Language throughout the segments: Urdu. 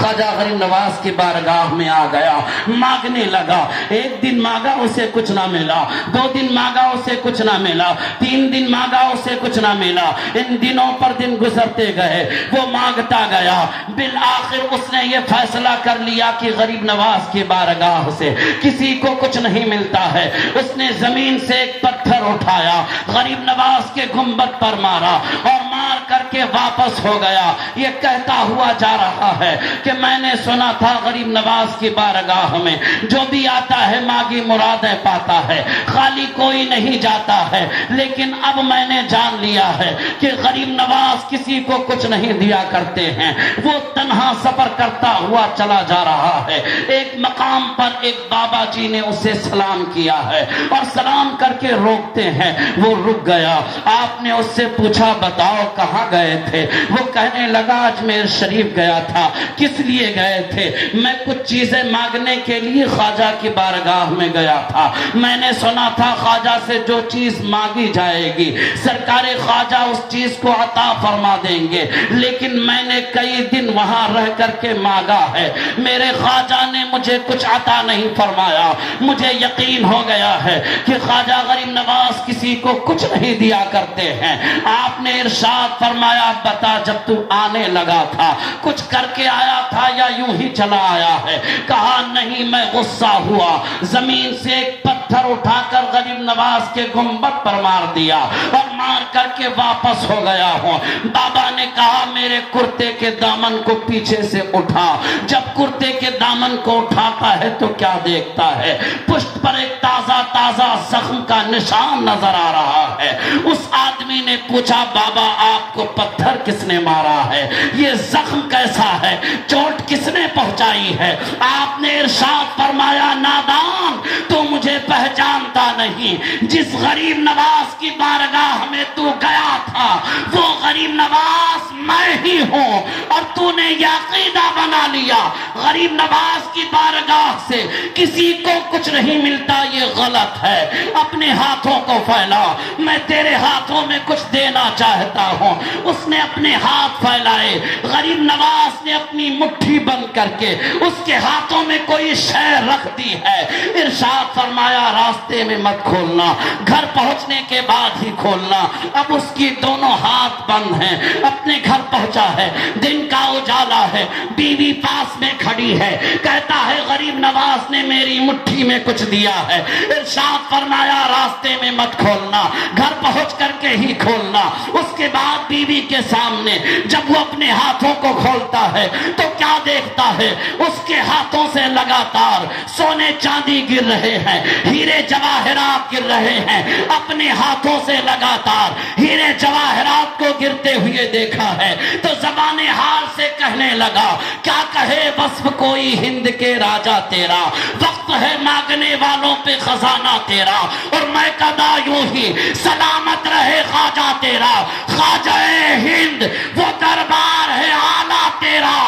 خواجہ غریب نواز کی بارگاہ میں آ گیا، مانگنے لگا۔ ایک دن مانگا اسے کچھ نہ ملا، 2 دن مانگا اسے کچھ نہ ملا، 3 دن مانگا اسے کچھ نہ ملا۔ ان دنوں پر دن گزرتے گئے، وہ مانگتا گیا۔ بالآخر اس نے یہ فیصلہ کر لیا کہ غریب نواز کی بارگاہ سے کسی کو کچھ نہیں ملتا ہے۔ اس نے زمین سے ایک پتھر اٹھایا، غریب نواز کے گنبد پر مارا اور مار کر کے واپس ہو گیا۔ یہ کہتا ہوا جا رہا ہے کہ میں نے سنا تھا غریب نواز کی بارگاہ میں جو بھی آتا ہے مانگی مرادیں پاتا ہے، خالی کوئی نہیں جاتا ہے۔ لیکن اب میں نے جان لیا ہے کہ غریب نواز کسی کو کچھ نہیں دیا کرتے ہیں، وہ تنہا سفر کرتا ہوا چلا جا رہا ہے۔ ایک مقام پر ایک بابا جی نے اسے سلام کیا ہے اور سلام کر کے روکتے ہیں، وہ رک گیا۔ آپ نے اس سے پوچھا بتاؤ کہاں گئے تھے؟ وہ کہنے لگا اجمیر شریف گیا تھا۔ کس لیے گئے تھے؟ میں کچھ چیزیں مانگنے کے لیے خواجہ کی بارگاہ میں گیا تھا۔ میں نے سنا تھا خواجہ سے جو چیز مانگی جائے گی سرکار خواجہ اس چیز کو عطا فرما دیں گے، لیکن میں نے کئی دن وہاں رہ کر کے مانگا ہے، میرے خواجہ نے مجھے کچھ عطا نہیں فرمایا۔ مجھے یقین ہو گیا ہے کہ خواجہ غریب نواز کسی کو کچھ نہیں دیا کرتے ہیں۔ آپ نے ارشاد فرمایا بتا جب تو آنے لگا تھا کچھ کر کے آیا تھا یا یوں ہی چلا آیا ہے؟ کہا نہیں، میں غصہ ہوا، زمین سے ایک پتھر اٹھا کر غریب نواز کے گنبد پر مار دیا اور مار کر کے واپس ہو گیا ہوں۔ بابا نے کہا میرے کرتے کے دامن کو پیچھے سے اٹھا۔ جب کرتے کے دامن کو اٹھاتا ہے تو کیا دیکھتا ہے؟ پشت پر ایک تازہ تازہ زخم کا نشان نظر آ رہا ہے۔ اس آدمی نے پوچھا بابا آپ کو پتھر کس نے مارا ہے؟ یہ زخم کیسا ہے؟ چوٹ کس نے پہنچائی ہے؟ آپ نے ارشاد فرمایا نادان، تو مجھے پہچانتا نہیں، جس غریب نواز کی بارگاہ میں تو گیا تھا وہ غریب نواز میں ہی ہوں، اور تو نے یہ عقیدہ بنا لیا غریب نواز کی بارگاہ سے کسی کو کچھ نہیں ملتا، یہ غلط ہے۔ اپنے ہاتھوں کو پھیلا، میں تیرے ہاتھوں میں کچھ دینا چاہتا ہوں۔ اس نے اپنے ہاتھ پھیلائے، غریب نواز نے اپنی مٹھی بند کر کے اس کے ہاتھوں میں کوئی شے رکھ دی ہے۔ ارشاد فرمایا راستے میں مت کھولنا، گھر پہنچنے کے بعد ہی کھولنا۔ اب اس کی دونوں ہاتھ بند ہیں، اپنے گھر پہنچا ہے، دن کا اجالا ہے، بیوی پاس میں کھڑی ہے، کہتا ہے غریب نواز نے میری مٹھی میں کچھ دیا ہے۔ ارشاد فرمایا راستے میں مت کھولنا، گھر پہنچ کر کے ہی کھولنا۔ اس کے بعد بیوی کے سامنے جب وہ اپنے ہاتھوں کو کھولتا ہے تو کیا دیکھتا ہے؟ اس کے ہاتھوں سے لگاتار سونے چاندی گر رہے ہیں، ہیرے جواہرات گر رہے ہیں۔ اپنے ہاتھوں سے لگاتار ہیرے جواہرات کو گرتے ہوئے دیکھا ہے تو زبان حال سے کہنے لگا کیا کہے وصف کوئی ہند کے راجا تیرا، وقت ہے مانگنے والوں پہ خزانہ تیرا، اور میں کدا یوں ہی سلامت رہے خواجہ تیرا، خواجہ ہند وہ دربار ہے آلہ تیرا،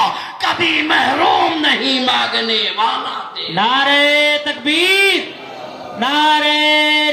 کبھی محروم نہیں مانگنے والا تیرا۔ نعرہ تکبیر، نعرہ